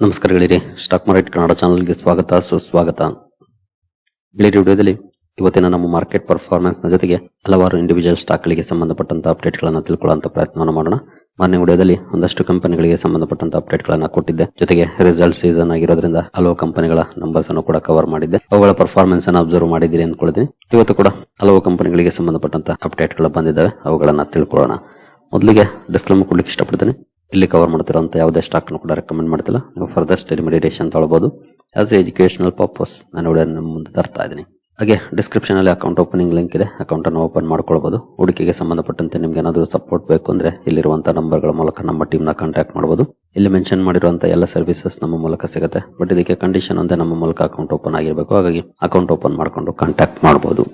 ನಮಸ್ಕಾರಗಳಿರಿ. Stock market Kannada ಚಾನಲ್ಗೆ ಸ್ವಾಗತ ಸುಸ್ವಾಗತ. ಗೆಳೆಯರಿ, ವಿಡಿಯೋದಲ್ಲಿ ಇವತ್ತಿನ ನಮ್ಮ ಮಾರ್ಕೆಟ್ ಪರ್ಫಾರ್ಮೆನ್ಸ್ ನ ಜೊತೆಗೆ ಹಲವಾರು ಇಂಡಿವಿಜುವಲ್ ಸ್ಟಾಕ್ ಗಳಿಗೆ ಸಂಬಂಧಪಟ್ಟಂತ ಅಪ್ಡೇಟ್ ಗಳನ್ನ ತಿಳ್ಕೊಳ್ಳುವಂತ ಪ್ರಯತ್ನವನ್ನು ಮಾಡೋಣ. ಮಾರ್ನೆ ವಿಡಿಯೋದಲ್ಲಿ ಒಂದಷ್ಟು ಕಂಪನಿಗಳಿಗೆ ಸಂಬಂಧಪಟ್ಟಂತ ಅಪ್ಡೇಟ್ ಗಳನ್ನ ಕೊಟ್ಟಿದ್ದೆ. ಜೊತೆಗೆ ರಿಸಲ್ಟ್ ಸೀಸನ್ ಆಗಿರೋದ್ರಿಂದ ಹಲವು ಕಂಪನಿಗಳ ನಂಬರ್ಸ್ ಅನ್ನು ಕೂಡ ಕವರ್ ಮಾಡಿದ್ದೆ. ಅವುಗಳ ಪರ್ಫಾರ್ಮೆನ್ಸ್ ಅನ್ನು ಅಬ್ಸರ್ವ್ ಮಾಡಿದ್ದೀರಿ ಅಂದ್ಕೊಳ್ತೀನಿ. ಇವತ್ತು ಕೂಡ ಹಲವು ಕಂಪನಿಗಳಿಗೆ ಸಂಬಂಧಪಟ್ಟಂತ ಅಪ್ಡೇಟ್ ಗಳು ಬಂದಿದ್ದಾವೆ, ಅವುಗಳನ್ನ ತಿಳ್ಕೊಳ್ಳೋಣ. ಮೊದಲಿಗೆ ಡಿಸ್ಕ್ಲೇಮರ್ ಕೊಡ್ಲಿಕ್ಕೆ ಇಷ್ಟಪಡ್ತೀನಿ. ಇಲ್ಲಿ ಕವರ್ ಮಾಡ್ತಿರೋಂಥ ಯಾವುದೇ ಸ್ಟಾಕ್ ಕೂಡ ರೆಕಮೆಂಡ್ ಮಾಡ್ತಿಲ್ಲ. ನೀವು ಫರ್ದರ್ ಸ್ಟಡಿ ಮೆಡಿಟೇಷನ್ ತಗೊಳ್ಬಹುದು. ಆಸ್ ಎಜುಕೇಶನಲ್ ಪರ್ಪಸ್ ನಾನು ವಿಡಿಯೋ ನಿಮ್ಮ ಮುಂದೆ ತರ್ತಾ ಇದ್ದೀನಿ. ಹಾಗೆ ಡಿಸ್ಕ್ರಿಪ್ಷನ್ ಅಲ್ಲಿ ಅಕೌಂಟ್ ಓಪನಿಂಗ್ ಲಿಂಕ್ ಇದೆ, ಅಕೌಂಟ್ ಅನ್ನು ಓಪನ್ ಮಾಡ್ಕೊಳ್ಬಹುದು. ಹೂಡಿಕೆಗೆ ಸಂಬಂಧಪಟ್ಟಂತೆ ನಿಮ್ಗೆ ಏನಾದರೂ ಸಪೋರ್ಟ್ ಬೇಕು ಅಂದ್ರೆ ಇಲ್ಲಿರುವಂತಹ ನಂಬರ್ಗಳ ಮೂಲಕ ನಮ್ಮ ಟೀಮ್ ನ ಕಾಂಟ್ಯಾಕ್ಟ್ ಮಾಡಬಹುದು. ಇಲ್ಲಿ ಮೆನ್ಷನ್ ಮಾಡಿರುವಂತಹ ಎಲ್ಲ ಸರ್ವಿಸಸ್ ನಮ್ಮ ಮೂಲಕ ಸಿಗುತ್ತೆ. ಬಟ್ ಇದಕ್ಕೆ ಕಂಡೀಷನ್ ಒಂದೇ, ನಮ್ಮ ಮೂಲಕ ಅಕೌಂಟ್ ಓಪನ್ ಆಗಿರಬೇಕು. ಹಾಗಾಗಿ ಅಕೌಂಟ್ ಓಪನ್ ಮಾಡ್ಕೊಂಡು ಕಾಂಟ್ಯಾಕ್ಟ್ ಮಾಡಬಹುದು.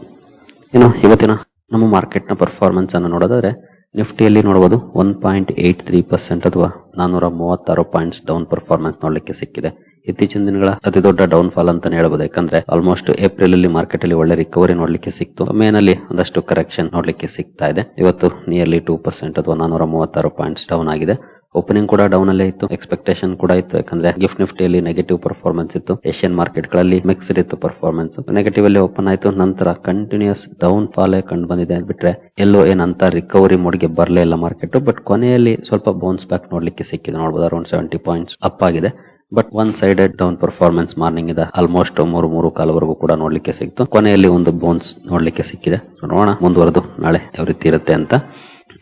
ಇನ್ನು ಇವತ್ತಿನ ನಮ್ಮ ಮಾರ್ಕೆಟ್ ನ ಪರ್ಫಾರ್ಮೆನ್ಸ್ ಅನ್ನು ನೋಡೋದಾದ್ರೆ ನಿಫ್ಟಿಯಲ್ಲಿ ನೋಡಬಹುದು 1.83% ಅಥವಾ 436 ಪಾಯಿಂಟ್ಸ್ ಡೌನ್ ಪರ್ಫಾರ್ಮೆನ್ಸ್ ನೋಡ್ಲಿಕ್ಕೆ ಸಿಕ್ಕಿದೆ. ಇತ್ತೀಚಿನ ದಿನಗಳ ಅತಿ ದೊಡ್ಡ ಡೌನ್ ಫಾಲ್ ಅಂತಾನೆ ಹೇಳ್ಬೋದು. ಯಾಕಂದ್ರೆ ಆಲ್ಮೋಸ್ಟ್ ಏಪ್ರಿಲ್ ಅಲ್ಲಿ ಮಾರ್ಕೆಟ್ ಅಲ್ಲಿ ಒಳ್ಳೆ ರಿಕವರಿ ನೋಡ್ಲಿಕ್ಕೆ ಸಿಕ್ತು. ಮೇ ನಲ್ಲಿ ಒಂದಷ್ಟು ಕರೆಕ್ಷನ್ ನೋಡ್ಲಿಕ್ಕೆ ಸಿಗ್ತಾ ಇದೆ. ಇವತ್ತು ನಿಯರ್ಲಿ 2% ಅಥವಾ 436 ಪಾಯಿಂಟ್ಸ್ ಡೌನ್ ಆಗಿದೆ. ಓಪನಿಂಗ್ ಕೂಡ ಡೌನ್ ಅಲ್ಲೇ ಇತ್ತು, ಎಕ್ಸ್ಪೆಕ್ಟೇಷನ್ ಕೂಡ ಇತ್ತು. ಯಾಕಂದ್ರೆ ಗಿಫ್ಟ್ ನಿಫ್ಟಿಯಲ್ಲಿ ನೆಗೆಟಿವ್ ಪರ್ಫಾರ್ಮೆನ್ಸ್ ಇತ್ತು, ಏಷ್ಯನ್ ಮಾರ್ಕೆಟ್ ಗಳಲ್ಲಿ ಮಿಕ್ಸ್ಡ್ ಇತ್ತು ಪರ್ಫಾರ್ಮೆನ್ಸ್. ನೆಗೆಟಿವ್ ಅಲ್ಲಿ ಓಪನ್ ಆಯ್ತು, ನಂತರ ಕಂಟಿನ್ಯೂಸ್ ಡೌನ್ ಫಾಲ್ ಕಂಡು ಬಂದಿದೆ. ಬಿಟ್ರೆ ಎಲ್ಲೋ ಏನಂತ ರಿಕವರಿ ಮೋಡ್ಗೆ ಬರಲೇ ಇಲ್ಲ ಮಾರ್ಕೆಟ್. ಬಟ್ ಕೊನೆಯಲ್ಲಿ ಸ್ವಲ್ಪ ಬೌನ್ಸ್ ಬ್ಯಾಕ್ ನೋಡ್ಲಿಕ್ಕೆ ಸಿಕ್ಕಿದೆ. ನೋಡಬಹುದು ಅರೌಂಡ್ 70 ಪಾಯಿಂಟ್ಸ್ ಅಪ್ ಆಗಿದೆ. But one sided down performance morning ಇದೆ. ಆಲ್ಮೋಸ್ಟ್ 3 ಕಾಲವರೆಗೂ ಕೂಡ ನೋಡ್ಲಿಕ್ಕೆ ಸಿಕ್ತು. ಕೊನೆಯಲ್ಲಿ ಒಂದು ಬೌನ್ಸ್ ನೋಡ್ಲಿಕ್ಕೆ ಸಿಕ್ಕಿದೆ. ನೋಡೋಣ ಮುಂದುವರೆದು ನಾಳೆ ಯಾವ ರೀತಿ ಇರುತ್ತೆ ಅಂತ.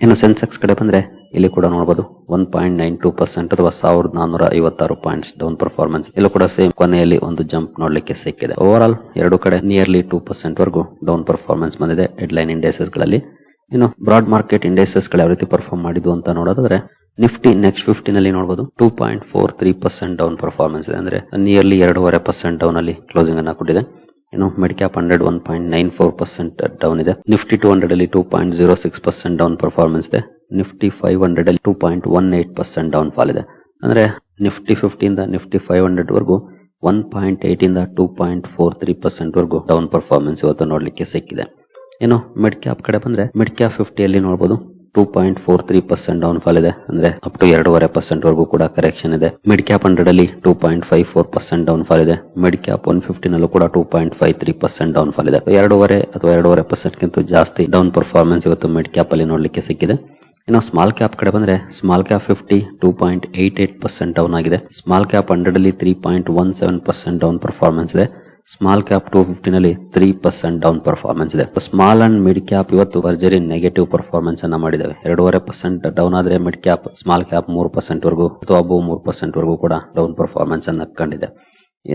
ಇನ್ನು ಸೆನ್ಸೆಕ್ಸ್ ಕಡೆ ಬಂದ್ರೆ ಇಲ್ಲಿ ಕೂಡ ನೋಡಬಹುದು 1.92% ಅಥವಾ 1456 ಪಾಯಿಂಟ್ಸ್ ಡೌನ್ ಪರ್ಫಾರ್ಮೆನ್ಸ್. ಇಲ್ಲೂ ಕೂಡ ಸೇಮ್ ಕೊನೆಯಲ್ಲಿ ಒಂದು ಜಂಪ್ ನೋಡ್ಲಿಕ್ಕೆ ಸಿಕ್ಕಿದೆ. ಓವರ್ ಆಲ್ ಎರಡು ಕಡೆ ನಿಯರ್ಲಿ 2% ವರೆಗೂ ಡೌನ್ ಪರ್ಫಾರ್ಮೆನ್ಸ್ ಬಂದಿದೆ ಹೆಡ್ಲೈನ್ ಇಂಡೈಸಸ್ ಗಳಲ್ಲಿ. ಇನ್ನು ಬ್ರಾಡ್ ಮಾರ್ಕೆಟ್ ಇಂಡೈಸಸ್ ಗಳು ಯಾವ ರೀತಿ ಪರ್ಫಾರ್ಮ್ ಮಾಡಿದ್ವು ಅಂತ ನೋಡೋದಾದ್ರೆ ನಿಫ್ಟಿ ನೆಕ್ಸ್ಟ್ 50 ನಲ್ಲಿ ನೋಡಬಹುದು 2.43% ಡೌನ್ ಪರ್ಫಾರ್ಮೆನ್ಸ್ ಇದೆ. ಅಂದ್ರೆ ನಿಯರ್ಲಿ 2.5% ಡೌನ್ ಅಲ್ಲಿ ಕ್ಲೋಸಿಂಗ್ ಅನ್ನ ಕೊಟ್ಟಿದೆ. ಇನ್ನು ಮಿಡ್ ಕ್ಯಾಪ್ 100 1.94% ಡೌನ್ ಇದೆ. ನಿಫ್ಟಿ 200 ಅಲ್ಲಿ 2.06% ಡೌನ್ ಪರ್ಫಾರ್ಮೆನ್ಸ್ ಇದೆ. ನಿಫ್ಟಿ 500 ಅಲ್ಲಿ 2.18% ಡೌನ್ ಫಾಲ್ ಇದೆ. ಅಂದ್ರೆ ನಿಫ್ಟಿ 50 ಇಂದ ನಿಫ್ಟಿ 500 ವರೆಗೂ 1.8 ಇಂದ 2.43% ವರೆಗೂ ಡೌನ್ ಪರ್ಫಾರ್ಮೆನ್ಸ್ ಇವತ್ತು ನೋಡ್ಲಿಕ್ಕೆ ಸಿಕ್ಕಿದೆ. ಇನ್ನು ಮಿಡ್ ಕ್ಯಾಪ್ ಕಡೆ ಬಂದ್ರೆ ಮಿಡ್ ಕ್ಯಾಪ್ 50 ಅಲ್ಲಿ ನೋಡಬಹುದು 2.43% ಡೌನ್ ಫಾಲ್ ಇದೆ. ಅಂದ್ರೆ ಅಪ್ ಟು 2.5% ವರೆಗೂ ಕೂಡ ಕರೆಕ್ಷನ್ ಇದೆ. ಮಿಡ್ ಕ್ಯಾಪ್ 100 ಅಲ್ಲಿ 2.54% ಡೌನ್ ಫಾಲ್ ಇದೆ. ಮಿಡ್ ಕ್ಯಾಪ್ 150 ನಲ್ಲೂ ಕೂಡ 2.53% ಡೌನ್ ಫಾಲ್ ಇದೆ. 2.5 ಅಥವಾ 2.5% ಗಿಂತ ಜಾಸ್ತಿ ಡೌನ್ ಪರ್ಫಾರ್ಮೆನ್ಸ್ ಇವತ್ತು ಮಿಡ್ ಕ್ಯಾಪ್ ಅಲ್ಲಿ ನೋಡ್ಲಿಕ್ಕೆ ಸಿಕ್ಕಿದೆ. ಇನ್ನು ಸ್ಮಾಲ್ ಕ್ಯಾಪ್ ಕಡೆ ಬಂದ್ರೆ ಸ್ಮಾಲ್ ಕ್ಯಾಪ್ 50 2.88% ಡೌನ್ ಆಗಿದೆ. ಸ್ಮಾಲ್ ಕ್ಯಾಪ್ 100 ಅಲ್ಲಿ 3.17% ಡೌನ್ ಪರ್ಫಾರ್ಮೆನ್ಸ್ ಇದೆ. ಸ್ಮಾಲ್ ಕ್ಯಾಪ್ 250 ನಲ್ಲಿ 3% ಡೌನ್ ಪರ್ಫಾರ್ಮೆನ್ಸ್ ಇದೆ. ಸ್ಮಾಲ್ ಅಂಡ್ ಮಿಡ್ ಕ್ಯಾಪ್ ಇವತ್ತು ಭರ್ಜರಿ ನೆಗೆಟಿವ್ ಪರ್ಫಾರ್ಮೆನ್ಸ್ ಅನ್ನ ಮಾಡಿದಾವೆ. 2.5% ಡೌನ್ ಆದ್ರೆ ಮಿಡ್ ಕ್ಯಾಪ್, ಸ್ಮಾಲ್ ಕ್ಯಾಪ್ 3% ವರೆಗೂ ಅಥವಾ ಅಬೋ 3% ವರೆಗೂ ಕೂಡ ಡೌನ್ ಪರ್ಫಾರ್ಮೆನ್ಸ್ ಅನ್ನ ಕಂಡಿದೆ.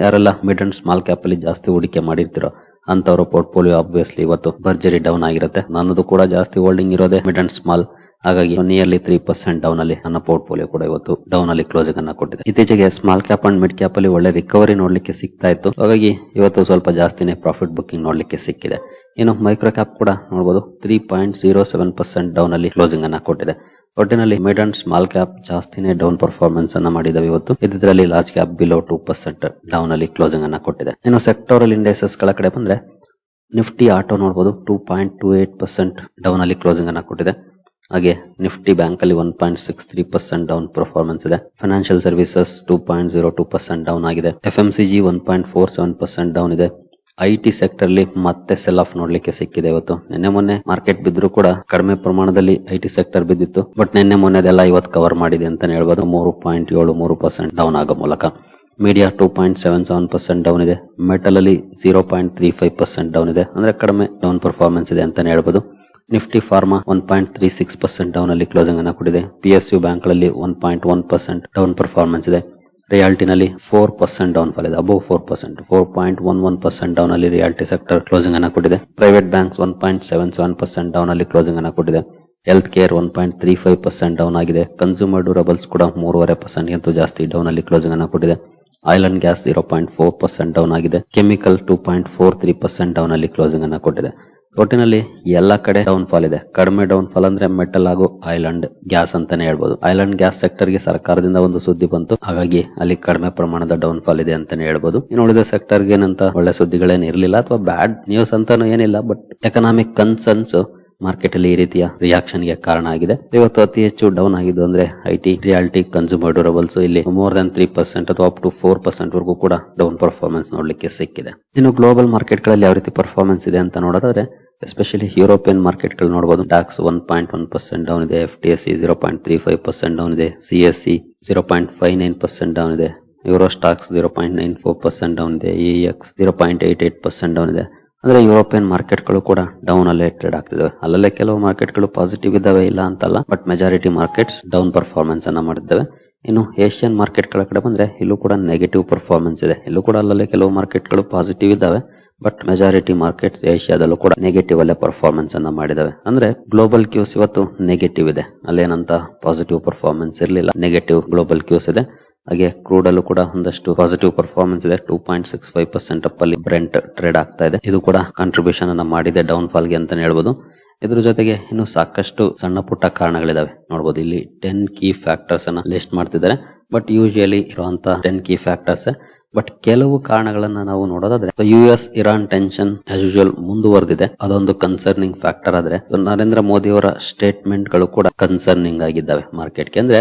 ಯಾರೆಲ್ಲ ಮಿಡ್ ಅಂಡ್ ಸ್ಮಾಲ್ ಕ್ಯಾಪ್ ಅಲ್ಲಿ ಜಾಸ್ತಿ ಹೂಡಿಕೆ ಮಾಡಿರ್ತಿರೋ ಅಂತವರ ಪೋರ್ಟ್ಫೋಲಿಯೋ ಆಬ್ವಿಯಸ್ಲಿ ಇವತ್ತು ಭರ್ಜರಿ ಡೌನ್ ಆಗಿರುತ್ತೆ. ನನ್ನದು ಕೂಡ ಜಾಸ್ತಿ ಹೋಲ್ಡಿಂಗ್ ಇರೋದೇ ಮಿಡ್ ಅಂಡ್ ಸ್ಮಾಲ್. ಹಾಗಾಗಿ ನಿಯರ್ಲಿ 3% ಡೌನ್ ಅಲ್ಲಿ ನನ್ನ ಪೋರ್ಟ್ಫೋಲಿಯೋ ಕೂಡ ಇವತ್ತು ಡೌನ್ ಅಲ್ಲಿ ಕ್ಲೋಸಿಂಗ್ ಅನ್ನ ಕೊಟ್ಟಿದೆ. ಇತ್ತೀಚೆಗೆ small cap and mid cap ಅಲ್ಲಿ ಒಳ್ಳೆ ರಿಕವರಿ ನೋಡ್ಲಿಕ್ಕೆ ಸಿಗ್ತಾ ಇತ್ತು. ಹಾಗಾಗಿ ಇವತ್ತು ಸ್ವಲ್ಪ ಜಾಸ್ತಿನೇ ಪ್ರಾಫಿಟ್ ಬುಕಿಂಗ್ ನೋಡ್ಲಿಕ್ಕೆ ಸಿಕ್ಕಿದೆ. ಇನ್ನು ಮೈಕ್ರೋ ಕ್ಯಾಪ್ ಕೂಡ ನೋಡಬಹುದು 3.07% ಡೌನ್ ಅಲ್ಲಿ ಕ್ಲೋಸಿಂಗ್ ಅನ್ನ ಕೊಟ್ಟಿದೆ. ಒಟ್ಟಿನಲ್ಲಿ ಮಿಡ್ ಅಂಡ್ ಸ್ಮಾಲ್ ಕ್ಯಾಪ್ ಜಾಸ್ತಿನೇ ಡೌನ್ ಪರ್ಫಾರ್ಮೆನ್ಸ್ ಅನ್ನ ಮಾಡಿದಾವೆ ಇವತ್ತು. ಇದರಲ್ಲಿ ಲಾರ್ಜ್ ಕ್ಯಾಪ್ ಬಿಲೋ 2% ಡೌನ್ ಅಲ್ಲಿ ಕ್ಲೋಸಿಂಗ್ ಅನ್ನ ಕೊಟ್ಟಿದೆ. ಇನ್ನು ಸೆಕ್ಟೋರಲ್ ಇಂಡೈಸಸ್ ಗಳ ಕಡೆ ಬಂದ್ರೆ ನಿಫ್ಟಿ ಆಟೋ ನೋಡಬಹುದು 2.28% ಡೌನ್ ಅಲ್ಲಿ ಕ್ಲೋಸಿಂಗ್ ಅನ್ನ ಕೊಟ್ಟಿದೆ. ಹಾಗೆ ನಿಫ್ಟಿ ಬ್ಯಾಂಕ್ ಅಲ್ಲಿ 1.63% ಡೌನ್ ಪರ್ಫಾರ್ಮೆನ್ಸ್ ಇದೆ. ಫೈನಾನ್ಷಿಯಲ್ ಸರ್ವಿಸಸ್ 2.02% ಡೌನ್ ಆಗಿದೆ. FMCG 1.47% ಡೌನ್ ಇದೆ. IT ಸೆಕ್ಟರ್ ಅಲ್ಲಿ ಮತ್ತೆ ಸೆಲ್ ಆಫ್ ನೋಡ್ಲಿಕ್ಕೆ ಸಿಕ್ಕಿದೆ ಇವತ್ತು. ನಿನ್ನೆ ಮೊನ್ನೆ ಮಾರ್ಕೆಟ್ ಬಿದ್ರು ಕೂಡ ಕಡಿಮೆ ಪ್ರಮಾಣದಲ್ಲಿ IT ಸೆಕ್ಟರ್ ಬಿದ್ದಿತ್ತು. ಬಟ್ ನಿನ್ನೆ ಮೊನ್ನೆದೆಲ್ಲ ಇವತ್ತು ಕವರ್ ಮಾಡಿದೆ ಅಂತಾನೆ ಹೇಳ್ಬೋದು. 3.73% ಡೌನ್ ಆಗೋ ಮೂಲಕ. ಮೀಡಿಯಾ 2.77% ಡೌನ್ ಇದೆ. ಮೆಟಲ್ ಅಲ್ಲಿ 0.35% ಡೌನ್ ಇದೆ. ಅಂದ್ರೆ ಕಡಿಮೆ ಡೌನ್ ಪರ್ಫಾರ್ಮೆನ್ಸ್ ಇದೆ ಅಂತಾನೆ ಹೇಳ್ಬೋದು. ನಿಫ್ಟಿ ಫಾರ್ಮಾ 1.36% ಡೌನ್ ಅಲ್ಲಿ ಕ್ಲೋಸಿಂಗ್ ಅನ್ನ ಕೊಟ್ಟಿದೆ. PSU ಬ್ಯಾಂಕ್ ಗಳಲ್ಲಿ 1.1% ಡೌನ್ ಪರ್ಫಾರ್ಮೆನ್ಸ್ ಇದೆ. ರಿಯಾಲ್ಟಿನಲ್ಲಿ 4% ಡೌನ್ ಫಾಲ್ ಇದೆ. ಅಬೌವ್ 4%, 4.11% ಡೌನ್ ಅಲ್ಲಿ ರಿಯಾಲ್ಟಿ ಸೆಕ್ಟರ್ ಕ್ಲೋಸಿಂಗ್ ಅನ್ನ ಕೊಟ್ಟಿದೆ. ಪ್ರೈವೇಟ್ ಬ್ಯಾಂಕ್ಸ್ 1.77% ಡೌನ್ ಅಲ್ಲಿ ಕ್ಲೋಸಿಂಗ್ ಅನ್ನ ಕೊಟ್ಟಿದೆ. ಹೆಲ್ತ್ ಕೇರ್ 1.35% ಡೌನ್ ಆಗಿದೆ. ಕನ್ಸ್ಯೂಮರ್ ಡ್ಯೂರಬಲ್ಸ್ ಕೂಡ 3.5% ಗಿಂತ ಜಾಸ್ತಿ ಡೌನ್ ಅಲ್ಲಿ ಕ್ಲೋಸಿಂಗ್ ಅನ್ನ ಕೊಟ್ಟಿದೆ. ಆಯಿಲ್ ಅಂಡ್ ಗ್ಯಾಸ್ 0.4% ಡೌನ್ ಆಗಿದೆ. ಕೆಮಿಕಲ್ 2.43% ಡೌನ್ ಅಲ್ಲಿ ಕ್ಲೋಸಿಂಗ್ ಅನ್ನ ಕೊಟ್ಟಿದೆ. ಒಟ್ಟಿನಲ್ಲಿ ಎಲ್ಲಾ ಕಡೆ ಡೌನ್ ಫಾಲ್ ಇದೆ. ಕಡಿಮೆ ಡೌನ್ ಫಾಲ್ ಅಂದ್ರೆ ಮೆಟಲ್ ಹಾಗೂ ಆಯಿಲ್ ಅಂಡ್ ಗ್ಯಾಸ್ ಅಂತಾನೆ ಹೇಳ್ಬೋದು. ಆಯಿಲ್ ಅಂಡ್ ಗ್ಯಾಸ್ ಸೆಕ್ಟರ್ ಗೆ ಸರ್ಕಾರದಿಂದ ಒಂದು ಸುದ್ದಿ ಬಂತು, ಹಾಗಾಗಿ ಅಲ್ಲಿ ಕಡಿಮೆ ಪ್ರಮಾಣದ ಡೌನ್ ಫಾಲ್ ಇದೆ ಅಂತಾನೆ ಹೇಳ್ಬೋದು. ಇನ್ನು ಉಳಿದ ಸೆಕ್ಟರ್ ಗೆ ಏನಂತ ಒಳ್ಳೆ ಸುದ್ದಿಗಳೇನು ಇರಲಿಲ್ಲ ಅಥವಾ ಬ್ಯಾಡ್ ನ್ಯೂಸ್ ಅಂತಾನು ಏನಿಲ್ಲ. ಬಟ್ ಎಕನಾಮಿಕ್ ಕನ್ಸರ್ನ್ಸ್ ಮಾರ್ಕೆಟ್ ಅಲ್ಲಿ ಈ ರೀತಿಯ ರಿಯಾಕ್ಷನ್ ಗೆ ಕಾರಣ ಆಗಿದೆ. ಇವತ್ತು ಅತಿ ಹೆಚ್ಚು ಡೌನ್ ಆಗಿದ್ದು ಅಂದ್ರೆ ಐಟಿ, ರಿಯಾಲಿಟಿ, ಕನ್ಸ್ಯೂಮರ್ ಡ್ಯೂರಬಲ್ಸ್ ಇಲ್ಲಿ ಮೋರ್ ದನ್ 3% ಅಥವಾ ಅಪ್ ಟು 4% ವರೆಗೂ ಕೂಡ ಡೌನ್ ಪರ್ಫಾರ್ಮೆನ್ಸ್ ನೋಡ್ಲಿಕ್ಕೆ ಸಿಕ್ಕಿದೆ. ಇನ್ನು ಗ್ಲೋಬಲ್ ಮಾರ್ಕೆಟ್ ಗಳಲ್ಲಿ ಯಾವ ರೀತಿ ಪರ್ಫಾರ್ಮೆನ್ಸ್ ಇದೆ ಅಂತ ನೋಡೋದಾದ್ರೆ ಎಸ್ಪೆಷಲಿ ಯುರೋಪಿಯನ್ ಮಾರ್ಕೆಟ್ ಗಳು ನೋಡಬಹುದು. ಡಾಕ್ಸ್ 1.1% ಡೌನ್ ಇದೆ, FTSE 0.35% ಡೌನ್ ಇದೆ, CSE 0.59% ಡೌನ್ ಇದೆ, ಯೂರೋ ಸ್ಟಾಕ್ಸ್ 0.94% ಡೌನ್ ಇದೆ, EX 0.88% ಡೌನ್ ಇದೆ. ಅಂದ್ರೆ ಯುರೋಪಿಯನ್ ಮಾರ್ಕೆಟ್ ಗಳು ಕೂಡ ಡೌನ್ ಅಲ್ಲೇ ಟ್ರೇಡ್ ಆಗ್ತಿದಾವೆ. ಅಲ್ಲಲ್ಲೇ ಕೆಲವು ಮಾರ್ಕೆಟ್ ಗಳು ಪಾಸಿಟಿವ್ ಇದಾವೆ, ಇಲ್ಲ ಅಂತಲ್ಲ, but majority markets down performance ಅನ್ನ ಮಾಡಿದ್ದಾವೆ. ಇನ್ನು ಏಷ್ಯನ್ ಮಾರ್ಕೆಟ್ ಗಳ ಕಡೆ ಬಂದ್ರೆ ಇಲ್ಲೂ ಕೂಡ ನೆಗೆಟಿವ್ ಪರ್ಫಾರ್ಮೆನ್ಸ್ ಇದೆ. ಇಲ್ಲೂ ಕೂಡ ಅಲ್ಲಲ್ಲೇ ಕೆಲವು ಮಾರ್ಕೆಟ್ ಗಳು ಪಾಸಿಟಿವ್ ಇದಾವೆ, ಬಟ್ ಮೆಜಾರಿಟಿ ಮಾರ್ಕೆಟ್ಸ್ ಏಷ್ಯಾದಲ್ಲೂ ಕೂಡ ನೆಗೆಟಿವ್ ಅಲ್ಲೇ ಪರ್ಫಾರ್ಮೆನ್ಸ್ ಅನ್ನ ಮಾಡಿದಾವೆ. ಅಂದ್ರೆ ಗ್ಲೋಬಲ್ ಕ್ಯೂಸ್ ಇವತ್ತು ನೆಗೆಟಿವ್ ಇದೆ, ಅಲ್ಲೇನಂತ ಪಾಸಿಟಿವ್ ಪರ್ಫಾರ್ಮೆನ್ಸ್ ಇರಲಿಲ್ಲ, ನೆಗೆಟಿವ್ ಗ್ಲೋಬಲ್ ಕ್ಯೂಸ್ ಇದೆ. ಹಾಗೆ ಕ್ರೂಡ್ ಅಲ್ಲೂ ಕೂಡ ಒಂದಷ್ಟು ಪಾಸಿಟಿವ್ ಪರ್ಫಾರ್ಮೆನ್ಸ್ ಇದೆ, 2.65% ಅಪ್ ಅಲ್ಲಿ ಬ್ರೆಂಟ್ ಟ್ರೇಡ್ ಆಗ್ತಾ ಇದೆ. ಇದು ಕೂಡ ಕಾಂಟ್ರಿಬ್ಯೂಷನ್ ಅನ್ನ ಮಾಡಿದೆ ಡೌನ್ ಫಾಲ್ ಗೆ ಅಂತಾನೆ ಹೇಳ್ಬೋದು. ಇದ್ರ ಜೊತೆಗೆ ಇನ್ನು ಸಾಕಷ್ಟು ಸಣ್ಣ ಪುಟ್ಟ ಕಾರಣಗಳಿದಾವೆ ನೋಡಬಹುದು. ಇಲ್ಲಿ 10 ಕೀ ಫ್ಯಾಕ್ಟರ್ಸ್ ಅನ್ನ ಲಿಸ್ಟ್ ಮಾಡ್ತಿದ್ದಾರೆ, ಬಟ್ ಯೂಶುವಲಿ ಇರುವಂತ 10 ಕೀ ಫ್ಯಾಕ್ಟರ್ಸ್. ಬಟ್ ಕೆಲವು ಕಾರಣಗಳನ್ನ ನಾವು ನೋಡೋದಾದ್ರೆ US Iran tension as usual ಮುಂದುವರೆದಿದೆ, ಅದೊಂದು ಕನ್ಸರ್ನಿಂಗ್ ಫ್ಯಾಕ್ಟರ್. ಆದ್ರೆ ನರೇಂದ್ರ ಮೋದಿ ಅವರ ಸ್ಟೇಟ್ಮೆಂಟ್ ಗಳು ಕೂಡ ಕನ್ಸರ್ನಿಂಗ್ ಆಗಿದ್ದಾವೆ ಮಾರ್ಕೆಟ್ಗೆ. ಅಂದ್ರೆ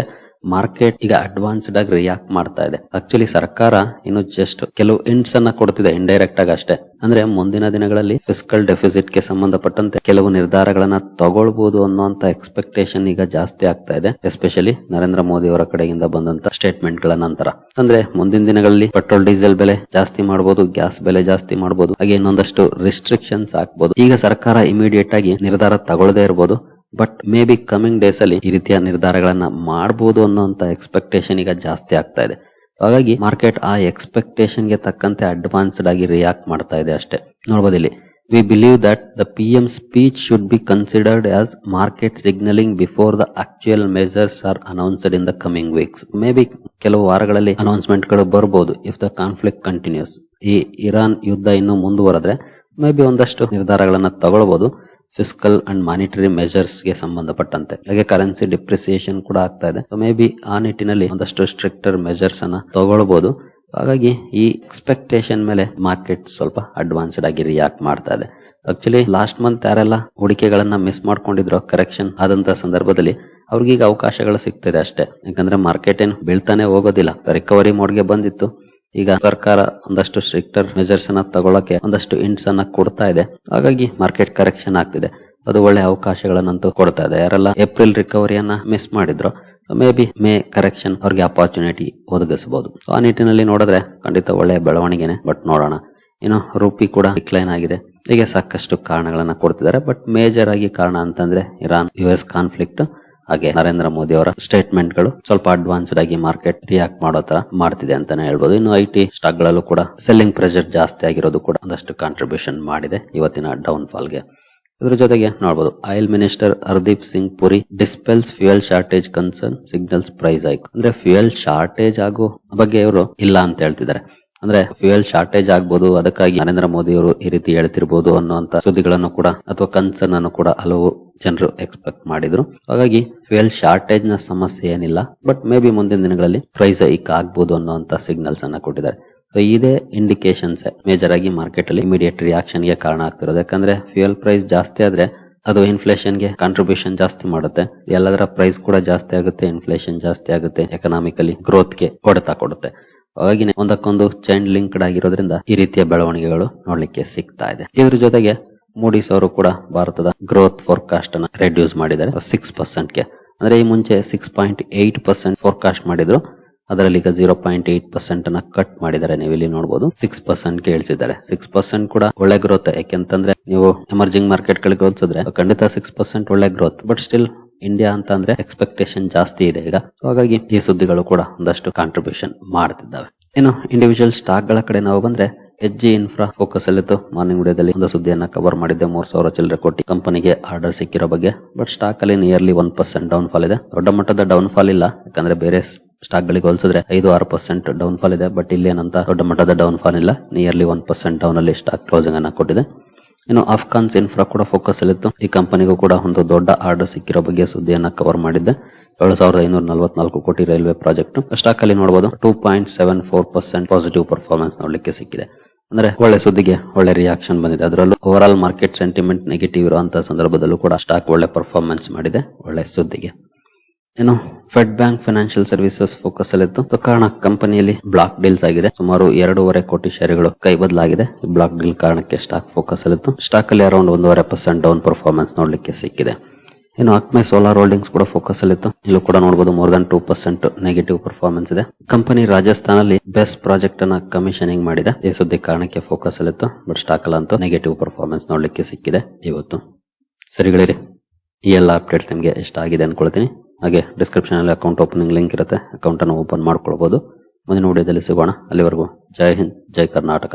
ಮಾರ್ಕೆಟ್ ಈಗ ಅಡ್ವಾನ್ಸ್ಡ್ ಆಗಿ ರಿಯಾಕ್ಟ್ ಮಾಡ್ತಾ ಇದೆ. ಆಕ್ಚುಲಿ ಸರ್ಕಾರ ಇನ್ನು ಜಸ್ಟ್ ಕೆಲವು ಇಂಟ್ಸ್ ಅನ್ನ ಕೊಡ್ತಿದೆ ಇಂಡೈರೆಕ್ಟ್ ಆಗಿ ಅಷ್ಟೇ. ಅಂದ್ರೆ ಮುಂದಿನ ದಿನಗಳಲ್ಲಿ ಫಿಸ್ಕಲ್ ಡೆಫಿಸಿಟ್ ಗೆ ಸಂಬಂಧಪಟ್ಟಂತೆ ಕೆಲವು ನಿರ್ಧಾರಗಳನ್ನ ತಗೊಳ್ಬಹುದು ಅನ್ನುವಂತ ಎಕ್ಸ್ಪೆಕ್ಟೇಷನ್ ಈಗ ಜಾಸ್ತಿ ಆಗ್ತಾ ಇದೆ, ಎಸ್ಪೆಷಲಿ ನರೇಂದ್ರ ಮೋದಿ ಅವರ ಕಡೆಯಿಂದ ಬಂದಂತ ಸ್ಟೇಟ್ಮೆಂಟ್ ಗಳ ನಂತರ. ಅಂದ್ರೆ ಮುಂದಿನ ದಿನಗಳಲ್ಲಿ ಪೆಟ್ರೋಲ್ ಡೀಸೆಲ್ ಬೆಲೆ ಜಾಸ್ತಿ ಮಾಡಬಹುದು, ಗ್ಯಾಸ್ ಬೆಲೆ ಜಾಸ್ತಿ ಮಾಡಬಹುದು, ಹಾಗೆ ಇನ್ನೊಂದಷ್ಟು ರಿಸ್ಟ್ರಿಕ್ಷನ್ಸ್ ಹಾಕಬಹುದು. ಈಗ ಸರ್ಕಾರ ಇಮಿಡಿಯೇಟ್ ಆಗಿ ನಿರ್ಧಾರ ತಗೊಳ್ಳದೇ ಇರಬಹುದು, but may be coming days ಅಲ್ಲಿ ಈ ರೀತಿಯ ನಿರ್ಧಾರಗಳನ್ನ ಮಾಡಬಹುದು ಅನ್ನೋಂತ ಎಕ್ಸ್ಪೆಕ್ಟೇಷನ್ ಈಗ ಜಾಸ್ತಿ ಆಗ್ತಾ ಇದೆ. ಹಾಗಾಗಿ ಮಾರ್ಕೆಟ್ ಆ ಎಕ್ಸ್ಪೆಕ್ಟೇಷನ್ ಗೆ ತಕ್ಕಂತೆ ಅಡ್ವಾನ್ಸ್ಡ್ ಆಗಿ ರಿಯಾಕ್ಟ್ ಮಾಡ್ತಾ ಇದೆ ಅಷ್ಟೇ. ನೋಡಬಹುದು ಇಲ್ಲಿ we believe that the PM speech should be considered as market signaling before the actual measures are announced in the coming weeks. Maybe ಕೆಲವು ವಾರಗಳಲ್ಲಿ ಅನೌನ್ಸ್ಮೆಂಟ್ ಗಳು ಬರಬಹುದು if the conflict continues. ಈ ಇರಾನ್ ಯುದ್ಧ ಇನ್ನು ಮುಂದುವರೆದ್ರೆ ಮೇ ಬಿ ಒಂದಷ್ಟು ನಿರ್ಧಾರಗಳನ್ನ ತಗೊಳ್ಬಹುದು ಫಿಸ್ಕಲ್ ಅಂಡ್ ಮಾನಿಟರಿ ಮೆಜರ್ಸ್ ಗೆ ಸಂಬಂಧಪಟ್ಟಂತೆ. ಹಾಗೆ ಕರೆನ್ಸಿ ಡಿಪ್ರಿಸಿಯೇಷನ್ ಕೂಡ ಆಗ್ತಾ ಇದೆ, ಮೇ ಬಿ ಆ ನಿಟ್ಟಿನಲ್ಲಿ ಒಂದಷ್ಟು ಸ್ಟ್ರಿಕ್ಟರ್ ಮೆಜರ್ಸ್ ಅನ್ನ ತಗೊಳ್ಬಹುದು. ಹಾಗಾಗಿ ಈ ಎಕ್ಸ್ಪೆಕ್ಟೇಷನ್ ಮೇಲೆ ಮಾರ್ಕೆಟ್ ಸ್ವಲ್ಪ ಅಡ್ವಾನ್ಸ್ಡ್ ಆಗಿ ರಿಯಾಕ್ಟ್ ಮಾಡ್ತಾ ಇದೆ. ಆಕ್ಚುಲಿ ಲಾಸ್ಟ್ ಮಂತ್ ಯಾರೆಲ್ಲ ಹೂಡಿಕೆಗಳನ್ನ ಮಿಸ್ ಮಾಡ್ಕೊಂಡಿದ್ರು ಕರೆಕ್ಷನ್ ಆದಂತ ಸಂದರ್ಭದಲ್ಲಿ ಅವ್ರಿಗೀಗ ಅವಕಾಶಗಳು ಸಿಗ್ತಿದೆ ಅಷ್ಟೇ. ಯಾಕಂದ್ರೆ ಮಾರ್ಕೆಟ್ ಏನು ಬೀಳ್ತಾನೆ ಹೋಗೋದಿಲ್ಲ, ರಿಕವರಿ ಮೋಡ್ಗೆ ಬಂದಿತ್ತು. ಈಗ ಸರ್ಕಾರ ಒಂದಷ್ಟು ಸ್ಟ್ರಿಕ್ಟರ್ ಮೆಜರ್ಸ್ ಅನ್ನ ತಗೊಳಕ್ಕೆ ಒಂದಷ್ಟು ಇಂಟ್ಸ್ ಅನ್ನ ಕೊಡ್ತಾ ಇದೆ. ಹಾಗಾಗಿ ಮಾರ್ಕೆಟ್ ಕರೆಕ್ಷನ್ ಆಗ್ತಿದೆ, ಅದು ಒಳ್ಳೆ ಅವಕಾಶಗಳನ್ನಂತೂ ಕೊಡ್ತಾ ಇದೆ. ಯಾರೆಲ್ಲ ಏಪ್ರಿಲ್ ರಿಕವರಿಯನ್ನ ಮಿಸ್ ಮಾಡಿದ್ರು ಮೇ ಬಿ ಮೇ ಕರೆಕ್ಷನ್ ಅವ್ರಿಗೆ ಅಪಾರ್ಚುನಿಟಿ ಒದಗಿಸಬಹುದು. ಆ ನಿಟ್ಟಿನಲ್ಲಿ ನೋಡಿದ್ರೆ ಖಂಡಿತ ಒಳ್ಳೆ ಬೆಳವಣಿಗೆನೆ. ಬಟ್ ನೋಡೋಣ, ಇನ್ನು ರೂಪಿ ಕೂಡ ಡಿಕ್ಲೈನ್ ಆಗಿದೆ. ಹೀಗೆ ಸಾಕಷ್ಟು ಕಾರಣಗಳನ್ನ ಕೊಡ್ತಿದ್ದಾರೆ. ಬಟ್ ಮೇಜರ್ ಆಗಿ ಕಾರಣ ಅಂತಂದ್ರೆ ಇರಾನ್ US ಕಾನ್ಫ್ಲಿಕ್ಟ್, ಹಾಗೆ ನರೇಂದ್ರ ಮೋದಿ ಅವರ ಸ್ಟೇಟ್ಮೆಂಟ್ ಗಳು ಸ್ವಲ್ಪ ಅಡ್ವಾನ್ಸ್ಡ್ ಆಗಿ ಮಾರ್ಕೆಟ್ ರಿಯಾಕ್ಟ್ ಮಾಡೋ ತರ ಮಾಡ್ತಿದೆ ಅಂತಾನೆ ಹೇಳ್ಬೋದು. ಇನ್ನು ಐಟಿ ಸ್ಟಾಕ್ ಗಳಲ್ಲೂ ಕೂಡ ಸೆಲ್ಲಿಂಗ್ ಪ್ರೆಷರ್ ಜಾಸ್ತಿ ಆಗಿರೋದು ಕೂಡ ಒಂದಷ್ಟು ಕಾಂಟ್ರಿಬ್ಯೂಷನ್ ಮಾಡಿದೆ ಇವತ್ತಿನ ಡೌನ್ ಫಾಲ್ ಗೆ. ಇದ್ರ ಜೊತೆಗೆ ನೋಡಬಹುದು oil minister Hardeep Singh Puri dispels fuel shortage concern signals price hike. ಅಂದ್ರೆ ಫ್ಯೂಯಲ್ ಶಾರ್ಟೇಜ್ ಆಗೋ ಬಗ್ಗೆ ಇವರು ಇಲ್ಲ ಅಂತ ಹೇಳ್ತಿದ್ದಾರೆ. ಅಂದ್ರೆ ಫ್ಯೂಯಲ್ ಶಾರ್ಟೇಜ್ ಆಗ್ಬೋದು, ಅದಕ್ಕಾಗಿ ನರೇಂದ್ರ ಮೋದಿ ಅವರು ಈ ರೀತಿ ಹೇಳ್ತಿರ್ಬೋದು ಅನ್ನುವಂತ ಸುದ್ದಿಗಳನ್ನು ಕೂಡ ಅಥವಾ ಕನ್ಸರ್ನ್ ಅನ್ನು ಕೂಡ ಹಲವು ಜನರು ಎಕ್ಸ್ಪೆಕ್ಟ್ ಮಾಡಿದ್ರು. ಹಾಗಾಗಿ ಫ್ಯೂಯಲ್ ಶಾರ್ಟೇಜ್ ನ ಸಮಸ್ಯೆ ಏನಿಲ್ಲ, ಬಟ್ ಮೇ ಬಿ ಮುಂದಿನ ದಿನಗಳಲ್ಲಿ ಪ್ರೈಸ್ ಹೈಕ್ ಆಗ್ಬೋದು ಅನ್ನುವಂತ ಸಿಗ್ನಲ್ಸ್ ಅನ್ನ ಕೊಟ್ಟಿದ್ದಾರೆ. ಇದೇ ಇಂಡಿಕೇಶನ್ಸ್ ಮೇಜರ್ ಆಗಿ ಮಾರ್ಕೆಟ್ ಅಲ್ಲಿ ಇಮಿಡಿಯೇಟ್ ರಿಯಾಕ್ಷನ್ ಗೆ ಕಾರಣ ಆಗ್ತಿರೋದು. ಯಾಕಂದ್ರೆ ಫ್ಯೂಯಲ್ ಪ್ರೈಸ್ ಜಾಸ್ತಿ ಆದ್ರೆ ಅದು ಇನ್ಫ್ಲೇಷನ್ ಗೆ ಕಾಂಟ್ರಿಬ್ಯೂಷನ್ ಜಾಸ್ತಿ ಮಾಡುತ್ತೆ, ಎಲ್ಲದರ ಪ್ರೈಸ್ ಕೂಡ ಜಾಸ್ತಿ ಆಗುತ್ತೆ, ಇನ್ಫ್ಲೇಷನ್ ಜಾಸ್ತಿ ಆಗುತ್ತೆ, ಎಕನಾಮಿಕಲಿ ಗ್ರೋತ್ ಗೆ ಹೊಡೆತ ಕೊಡುತ್ತೆ. ಹಾಗಾಗಿ ಒಂದಕ್ಕೊಂದು ಚೈನ್ ಲಿಂಕ್ಡ್ ಆಗಿರೋದ್ರಿಂದ ಈ ರೀತಿಯ ಬೆಳವಣಿಗೆಗಳು ನೋಡ್ಲಿಕ್ಕೆ ಸಿಗ್ತಾ ಇದೆ. ಇದ್ರ ಜೊತೆಗೆ ಮೂಡೀಸ್ ಅವರು ಕೂಡ ಭಾರತದ ಗ್ರೋತ್ ಫೋರ್ಕಾಸ್ಟ್ ಅನ್ನ ರೆಡ್ಯೂಸ್ ಮಾಡಿದ್ದಾರೆ 6% ಗೆ. ಅಂದ್ರೆ ಈ ಮುಂಚೆ 6.8% ಫೋರ್ಕಾಸ್ಟ್ ಮಾಡಿದ್ರು, ಅದರಲ್ಲಿ ಈಗ 0.8% ಅನ್ನ ಕಟ್ ಮಾಡಿದ್ದಾರೆ. ನೀವು ಇಲ್ಲಿ ನೋಡಬಹುದು 6% ಗೆ ಇಳಿಸಿದ್ದಾರೆ. 6% ಕೂಡ ಒಳ್ಳೆ ಗ್ರೋತ್. ಯಾಕೆಂತಂದ್ರೆ ನೀವು ಎಮರ್ಜಿಂಗ್ ಮಾರ್ಕೆಟ್ ಗಳಿಗೆ ಹೋಲಿಸಿದ್ರೆ ಖಂಡಿತ 6% ಒಳ್ಳೆ ಗ್ರೋತ್. ಬಟ್ ಸ್ಟಿಲ್ ಇಂಡಿಯಾ ಅಂತ ಅಂದ್ರೆ ಎಕ್ಸ್ಪೆಕ್ಟೇಷನ್ ಜಾಸ್ತಿ ಇದೆ ಈಗ. ಹಾಗಾಗಿ ಈ ಸುದ್ದಿಗಳು ಕೂಡ ಒಂದಷ್ಟು ಕಾಂಟ್ರಿಬ್ಯೂಷನ್ ಮಾಡ್ತಿದ್ದಾವೆ. ಇನ್ನು ಇಂಡಿವಿಜುವಲ್ ಸ್ಟಾಕ್ ಗಳ ಕಡೆ ನಾವು ಬಂದ್ರೆ HG ಇನ್ಫ್ರಾ ಫೋಕಸ್ ಅಲ್ಲಿತ್ತು. ಮಾರ್ನಿಂಗ್ ವಿಡಿಯೋದಲ್ಲಿ ಒಂದು ಸುದ್ದಿಯನ್ನ ಕವರ್ ಮಾಡಿದ್ದೆ, 3,000 ಚಿಲ್ಲರೆ ಕೋಟಿ ಕಂಪನಿಗೆ ಆರ್ಡರ್ ಸಿಕ್ಕಿರೋ ಬಗ್ಗೆ. ಬಟ್ ಸ್ಟಾಕ್ ಅಲ್ಲಿ ನಿಯರ್ಲಿ 1% ಡೌನ್ ಫಾಲ್ ಇದೆ. ದೊಡ್ಡ ಮಟ್ಟದ ಡೌನ್ ಫಾಲ್ ಇಲ್ಲ, ಯಾಕಂದ್ರೆ ಬೇರೆ ಸ್ಟಾಕ್ ಗಳಿಗೆ ಹೋಲಿಸಿದ್ರೆ 5-6% ಡೌನ್ ಫಾಲ್ ಇದೆ. ಬಟ್ ಇಲ್ಲಿ ಏನಂತ ದೊಡ್ಡ ಮಟ್ಟದ ಡೌನ್ ಫಾಲ್ ಇಲ್ಲ, ನಿಯರ್ಲಿ 1% ಡೌನ್ ಅಲ್ಲಿ ಸ್ಟಾಕ್ ಕ್ಲೋಸಿಂಗ್ ಅನ್ನ ಕೊಟ್ಟಿದೆ. ಇನ್ನು ಅಫ್ಘಾನ್ಸ್ ಇನ್ಫ್ರಾ ಕೂಡ ಫೋಕಸ್ ಅಲ್ಲಿತ್ತು. ಈ ಕಂಪನಿಗೂ ಕೂಡ ಒಂದು ದೊಡ್ಡ ಆರ್ಡರ್ ಸಿಕ್ಕಿರೋ ಬಗ್ಗೆ ಸುದ್ದಿಯನ್ನ ಕವರ್ ಮಾಡಿದ್ದೆ. 7,544 ಕೋಟಿ ರೈಲ್ವೆ ಪ್ರಾಜೆಕ್ಟ್. ಸ್ಟಾಕ್ ಅಲ್ಲಿ ನೋಡಬಹುದು 2.74% ಪಾಸಿಟಿವ್ ಪರ್ಫಾರ್ಮೆನ್ಸ್ ನೋಡ್ಲಿಕ್ಕೆ ಸಿಕ್ಕಿದೆ. ಅಂದ್ರೆ ಒಳ್ಳೆ ಸುದ್ದಿಗೆ ಒಳ್ಳೆ ರಿಯಾಕ್ಷನ್ ಬಂದಿದೆ. ಅದರಲ್ಲೂ over all market sentiment negative ಇರುವಂತಹ ಸಂದರ್ಭದಲ್ಲೂ ಕೂಡ ಸ್ಟಾಕ್ ಒಳ್ಳೆ ಪರ್ಫಾರ್ಮೆನ್ಸ್ ಮಾಡಿದೆ ಒಳ್ಳೆ ಸುದ್ದಿಗೆ. ಏನು fed bank financial services focus ಅಲ್ಲಿತ್ತು. ಕಾರಣ ಕಂಪನಿಯಲ್ಲಿ ಬ್ಲಾಕ್ ಡೀಲ್ಸ್ ಆಗಿದೆ. ಸುಮಾರು 2.5 ಕೋಟಿ ಷೇರುಗಳು ಕೈ ಬದಲಾಗಿದೆ. ಬ್ಲಾಕ್ ಡೀಲ್ ಕಾರಣಕ್ಕೆ ಸ್ಟಾಕ್ ಫೋಕಸ್ ಅಲ್ಲಿತ್ತು. ಸ್ಟಾಕ್ ಅಲ್ಲಿ ಅರೌಂಡ್ 1.5% ಡೌನ್ ಪರ್ಫಾರ್ಮೆನ್ಸ್ ನೋಡ್ಲಿಕ್ಕೆ ಸಿಕ್ಕಿದೆ. ಇನ್ನು ಅಕ್ಮೆ ಸೋಲಾರ್ ಹೋಲ್ಡಿಂಗ್ಸ್ ಕೂಡ ಫೋಕಸ್ ಅಲ್ಲಿತ್ತು. ಇಲ್ಲೂ ಕೂಡ ನೋಡಬಹುದು ಮೋರ್ ದನ್ 2% ನೆಗೆಟಿವ್ ಪರ್ಫಾರ್ಮೆನ್ಸ್ ಇದೆ. ಕಂಪನಿ ರಾಜಸ್ಥಾನಲ್ಲಿ ಬೆಸ್ಟ್ ಪ್ರಾಜೆಕ್ಟ್ ಅನ್ನ ಕಮಿಷನಿಂಗ್ ಮಾಡಿದೆ. ಈ ಸುದ್ದಿ ಕಾರಣಕ್ಕೆ ಫೋಕಸ್ ಅಲ್ಲಿತ್ತು. ಬಟ್ ಸ್ಟಾಕ್ ಅಲ್ಲಂತೂ ನೆಗೆಟಿವ್ ಪರ್ಫಾರ್ಮೆನ್ಸ್ ನೋಡ್ಲಿಕ್ಕೆ ಸಿಕ್ಕಿದೆ ಇವತ್ತು. ಸರಿಗಳಿರಿ, ಈ ಎಲ್ಲ ಅಪ್ಡೇಟ್ಸ್ ನಿಮಗೆ ಇಷ್ಟ ಆಗಿದೆ ಅನ್ಕೊಳ್ತೀನಿ. ಹಾಗೆ ಡಿಸ್ಕ್ರಿಪ್ಷನ್ ಅಲ್ಲಿ ಅಕೌಂಟ್ ಓಪನಿಂಗ್ ಲಿಂಕ್ ಇರುತ್ತೆ. ಅಕೌಂಟ್ ಅನ್ನು ಓಪನ್ ಮಾಡ್ಕೊಳ್ಬಹುದು. ಮುಂದಿನ ವಿಡಿಯೋದಲ್ಲಿ ಸಿಗೋಣ. ಅಲ್ಲಿವರೆಗೂ ಜೈ ಹಿಂದ್, ಜೈ ಕರ್ನಾಟಕ.